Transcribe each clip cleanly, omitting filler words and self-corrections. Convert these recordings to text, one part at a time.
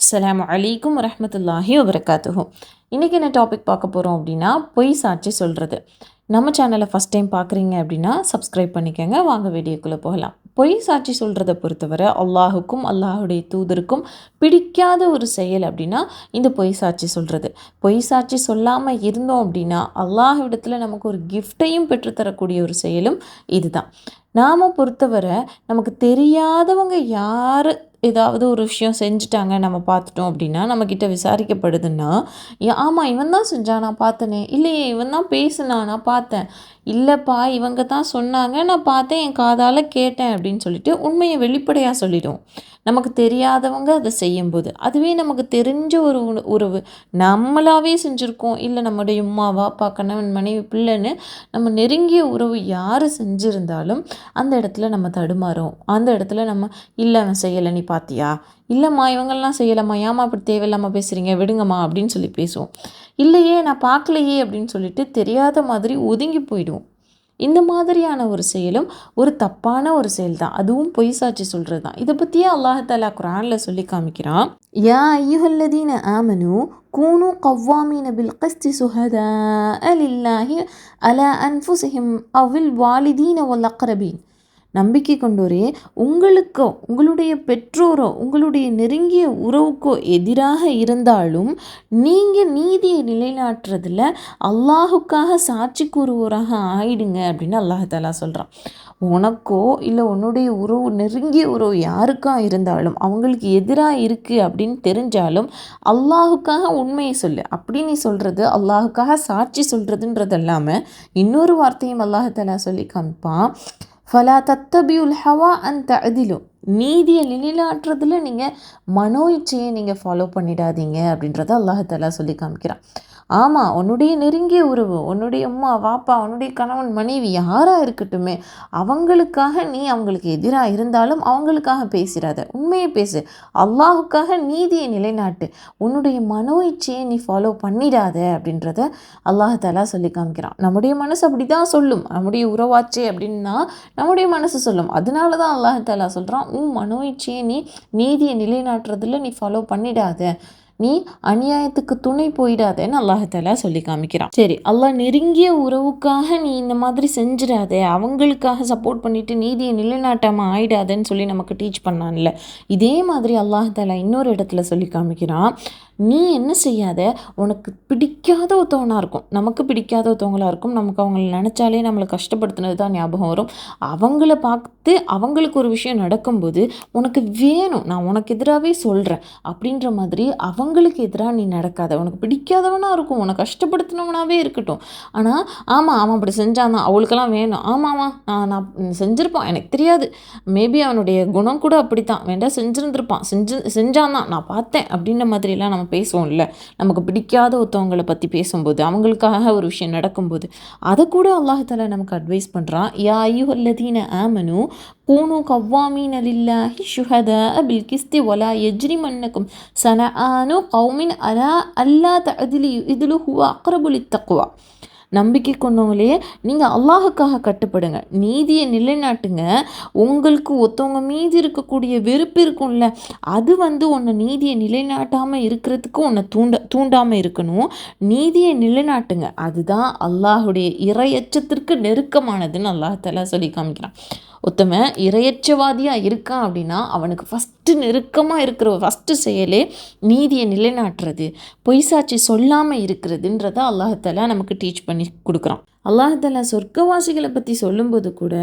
அஸ்ஸலாமு அலைக்கும் வரஹ்மத்துல்லாஹி வபரகாத்துஹு. இன்றைக்கி என்ன டாபிக் பார்க்க போகிறோம் அப்படின்னா, பொய் சாட்சி சொல்கிறது. நம்ம சேனலை ஃபஸ்ட் டைம் பார்க்குறீங்க அப்படின்னா சப்ஸ்கிரைப் பண்ணிக்கோங்க. வாங்க வீடியோக்குள்ளே போகலாம். பொய் சாட்சி சொல்கிறத பொறுத்தவரை அல்லாஹுக்கும் அல்லாஹுடைய தூதருக்கும் பிடிக்காத ஒரு செயல் அப்படின்னா இந்த பொய் சாட்சி சொல்கிறது. பொய் சாட்சி சொல்லாமல் இருந்தோம் அப்படின்னா அல்லாஹ்விடத்தில் நமக்கு ஒரு கிஃப்டையும் பெற்றுத்தரக்கூடிய ஒரு செயலும் இதுதான். நாம் பொறுத்தவரை நமக்கு தெரியாதவங்க யார் ஏதாவது ஒரு விஷயம் செஞ்சுட்டாங்க நம்ம பார்த்துட்டோம் அப்படின்னா நம்மக்கிட்ட விசாரிக்கப்படுதுன்னா, ஆமாம் இவன் தான் செஞ்சான் நான் பார்த்தனே, இல்லையே இவன் தான் பேசுனான் நான் பார்த்தேன், இல்லைப்பா இவங்க தான் சொன்னாங்க நான் பார்த்தேன் என் காதால் கேட்டேன் அப்படின்னு சொல்லிட்டு உண்மையை வெளிப்படையாக சொல்லிடுவோம். நமக்கு தெரியாதவங்க அதை செய்யும்போது, அதுவே நமக்கு தெரிஞ்ச ஒரு உறவு நம்மளாவே செஞ்சுருக்கோம், இல்லை நம்முடைய உம்மாவா அப்பா கணவன் மனைவி பிள்ளைன்னு நம்ம நெருங்கிய உறவு யார் செஞ்சுருந்தாலும் அந்த இடத்துல நம்ம தடுமாறும். அந்த இடத்துல நம்ம இல்லை அவன் செய்யலை நீ பார்த்தியா, இல்லைம்மா இவங்கெல்லாம் செய்யலைம்மா, ஏம்மா அப்படி தேவையில்லாமல் பேசுகிறீங்க விடுங்கம்மா அப்படின்னு சொல்லி பேசுவோம். இல்லையே நான் பார்க்கலையே அப்படின்னு சொல்லிட்டு தெரியாத மாதிரி ஒதுங்கி போயிடுவோம். இந்த மாதிரியான ஒரு செயலும் ஒரு தப்பான ஒரு செயல் தான். அதுவும் பொய் சாட்சி சொல்கிறது தான். இதை பற்றியே அல்லாஹ் தஆலா குர்ஆனில் சொல்லி காமிக்கிறான். யா அய்யுஹல்லதீன ஆமனு கூனு கவ்வாமீன பில் கிஸ்தி சுஹதாஅ லில்லாஹி அலா அன்ஃபுஸிஹிம் அவில் வாலிதீன வல் அக்ரபீன். நம்பிக்கை கொண்டோரே, உங்களுக்கோ உங்களுடைய பெற்றோரோ உங்களுடைய நெருங்கிய உறவுக்கோ எதிராக இருந்தாலும் நீங்கள் நீதியை நிலைநாட்டுறதில் அல்லாஹுக்காக சாட்சி கூறுவோராக ஆயிடுங்க அப்படின்னு அல்லாஹ் தஆலா சொல்கிறான். உனக்கோ இல்லை உன்னுடைய உறவு நெருங்கிய உறவு யாருக்கா இருந்தாலும் அவங்களுக்கு எதிராக இருக்குது அப்படின்னு தெரிஞ்சாலும் அல்லாஹுக்காக உண்மையை சொல்லு. அப்படி நீ சொல்கிறது அல்லாஹுக்காக சாட்சி சொல்கிறதுன்றது இல்லாமல் இன்னொரு வார்த்தையும் அல்லாஹ் தஆலா சொல்லி காமிப்பான். ஃபலா தத்தபியுல் ஹவா அன் தஅதிலு. நீதியை நிலைநாட்டுறதுல நீங்கள் மனோ இச்சையை நீங்கள் ஃபாலோ பண்ணிடாதீங்க அப்படின்றத அல்லாஹ் தஆலா சொல்லி காமிக்கிறான். ஆமாம் உன்னுடைய நெருங்கிய உறவு உன்னுடைய அம்மா வாப்பா உன்னுடைய கணவன் மனைவி யாராக இருக்கட்டுமே அவங்களுக்காக நீ அவங்களுக்கு எதிராக இருந்தாலும் அவங்களுக்காக பேசிடாத, உண்மையை பேசு. அல்லாஹுக்காக நீதியை நிலைநாட்டு, உன்னுடைய மனோ இச்சையை நீ ஃபாலோ பண்ணிடாத அப்படின்றத அல்லாஹ் தஆலா சொல்லி காமிக்கிறான். நம்முடைய மனசு அப்படி தான் சொல்லும், நம்முடைய உறவாச்சே அப்படின்னா நம்முடைய மனசு சொல்லும். அதனால தான் அல்லாஹ் தஆலா சொல்கிறான், உன் மனோ இச்சையை நீ நீதியை நிலைநாட்டுறதுல நீ ஃபாலோ பண்ணிடாத, நீ அநியாயத்துக்கு துணை போயிடாதேன்னு அல்லாஹ் தஆலா சொல்லி காமிக்கிறான். சரி, அல்லாஹ் நெருங்கிய உறவுக்காக நீ இந்த மாதிரி செஞ்சிடாத, அவங்களுக்காக சப்போர்ட் பண்ணிட்டு நீதியை நிலைநாட்டாமல் ஆயிடாதேன்னு சொல்லி நமக்கு டீச் பண்ணான்ல, இதே மாதிரி அல்லாஹ் தஆலா இன்னொரு இடத்துல சொல்லி காமிக்கிறான். நீ என்ன செய்யாத, உனக்கு பிடிக்காத ஒருத்தவனாக இருக்கும், நமக்கு பிடிக்காத ஒருத்தவங்களாக இருக்கும், நமக்கு அவங்கள நினச்சாலே நம்மளை கஷ்டப்படுத்தினது தான் ஞாபகம் வரும். அவங்கள பார்த்து அவங்களுக்கு ஒரு விஷயம் நடக்கும்போது உனக்கு வேணும், நான் உனக்கு எதிராகவே சொல்கிறேன் அப்படின்ற மாதிரி அவங்களுக்கு எதிராக நீ நடக்காத. உனக்கு பிடிக்காதவனாக இருக்கும், உனக்கு கஷ்டப்படுத்தினவனாகவே இருக்கட்டும், ஆனால் ஆமாம் அவன் அப்படி செஞ்சான் தான் அவளுக்கெல்லாம் வேணும், ஆமாம்மா நான் செஞ்சுருப்பான் எனக்கு தெரியாது, மேபி அவனுடைய குணம் கூட அப்படி தான் வேண்டாம் செஞ்சுருந்துருப்பான், செஞ்சான் தான் நான் பார்த்தேன் அப்படின்ற மாதிரிலாம் நம்ம பேசுவோம்ல. நமக்கு பிடிக்காத ஒருத்தவங்களை பற்றி பேசும்போது அவங்களுக்காக ஒரு விஷயம் நடக்கும்போது அதை கூட அல்லாஹ் தஆலா நமக்கு அட்வைஸ் பண்ணுறான். யா அய்யுஹல்லதீன ஆமனு கூனு கவ்வாமீன லில்லாஹி ஷுஹதாஅ பில் கிஸ்தி வலா யஜ்ரிமன்னகும் ஸனஆனு கௌமின் அலா அல்லா தஅதிலு இத்லு ஹுவ அக்ரபு லித்தக்வா. நம்பிக்கை கொண்டவங்களே, நீங்கள் அல்லாஹுக்காக கட்டுப்படுங்க, நீதியை நிலைநாட்டுங்க. உங்களுக்கு ஒருத்தவங்க மீது இருக்கக்கூடிய வெறுப்பு இருக்கும்ல, அது உன்னை நீதியை நிலைநாட்டாமல் இருக்கிறதுக்கு உன்னை தூண்டாமல் இருக்கணும். நீதியை நிலைநாட்டுங்க, அதுதான் அல்லாஹுடைய இறையச்சத்திற்கு நெருக்கமானதுன்னு அல்லாஹ் தஆலா சொல்லி காமிக்கிறான். ஒருத்தவன் இறையச்சவாதியாக இருக்கான் அப்படின்னா அவனுக்கு ஃபஸ்ட்டு நெருக்கமாக இருக்கிற ஃபஸ்ட்டு செயலே நீதியை நிலைநாட்டுறது, பொய் சாட்சி சொல்லாமல் இருக்கிறதுன்றத அல்லாஹ் தஆலா நமக்கு டீச் பண்ணி கொடுக்குறான். அல்லாஹ் தஆலா சொர்க்கவாசிகளை பற்றி சொல்லும்போது கூட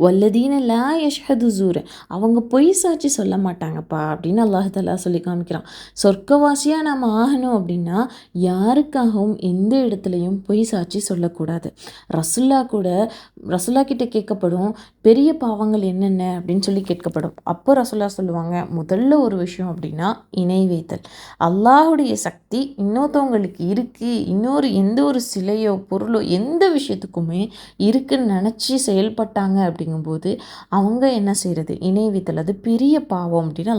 வல்லதீன லா யஷ்ஹது ஜூர், அவங்க பொய் சாட்சி சொல்ல மாட்டாங்கப்பா அப்படின்னு அல்லாஹ் தஆலா சொல்லி காமிக்கிறான். சொர்க்கவாசியாக நம்ம ஆகணும் அப்படின்னா யாருக்காகவும் எந்த இடத்துலையும் பொய் சாட்சி சொல்லக்கூடாது. ரசுல்லா கிட்ட கேட்கப்படும் பெரிய பாவங்கள் என்னென்ன அப்படின்னு சொல்லி கேட்கப்படும். அப்போ ரசுல்லா சொல்லுவாங்க, முதல்ல ஒரு விஷயம் அப்படின்னா இணை வைத்தல். அல்லாஹுடைய சக்தி இன்னொருத்தவங்களுக்கு இருக்குது, இன்னொரு எந்த ஒரு சிலையோ பொருளோ எந்த விஷயத்துக்குமே இருக்குன்னு நினச்சி செயல்பட்டாங்க அப்படிங்கும்போது அவங்க என்ன செய்கிறது, இணை வைத்தல் அது பெரிய பாவம் அப்படின்னு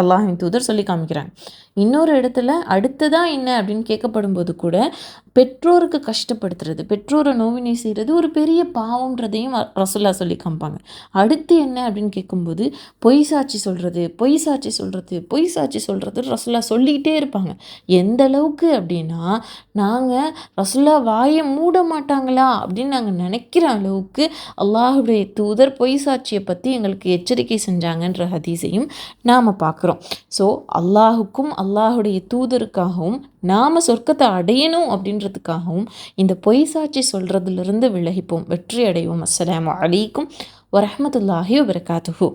அல்லாஹின் தூதர் சொல்லி காமிக்கிறாங்க. இன்னொரு இடத்துல அடுத்ததான் என்ன அப்படின்னு கேட்கப்படும்போது கூட பெற்றோருக்கு கஷ்டப்படுத்துறது, பெற்றோரை நோவினை செய்கிறது ஒரு பெரிய பாவம்ன்றதையும் ரசூல்லா சொல்லி காமிப்பாங்க. அடுத்து என்ன அப்படின்னு கேட்கும்போது பொய் சாட்சி சொல்கிறது, பொய் சாட்சி சொல்கிறது, பொய் சாட்சி சொல்கிறது ரசூல்லா சொல்லிக்கிட்டே இருப்பாங்க. எந்த அளவுக்கு அப்படின்னா, நாங்கள் ரசூல்லா வாயை மூட மாட்டாங்களா அப்படின்னு நாங்கள் நினைக்கிற அளவுக்கு அல்லாஹுடைய தூதர் பொய் சாட்சியை பற்றி எங்களுக்கு எச்சரிக்கை செஞ்சாங்கன்ற ஹதீஸையும் நாம் பார்க்குறோம். ஸோ அல்லாஹுக்கும் அல்லாஹுடைய தூதருக்காகவும் நாம் சொர்க்கத்தை அடையணும் அப்படின்றதுக்காகவும் இந்த பொய் சாட்சி சொல்கிறதுலேருந்து விலகிப்போம், வெற்றி அடைவோம். அஸ்ஸலாமு அலைக்கும் வரஹ்மத்துல்லாஹி வபரகாத்துஹு.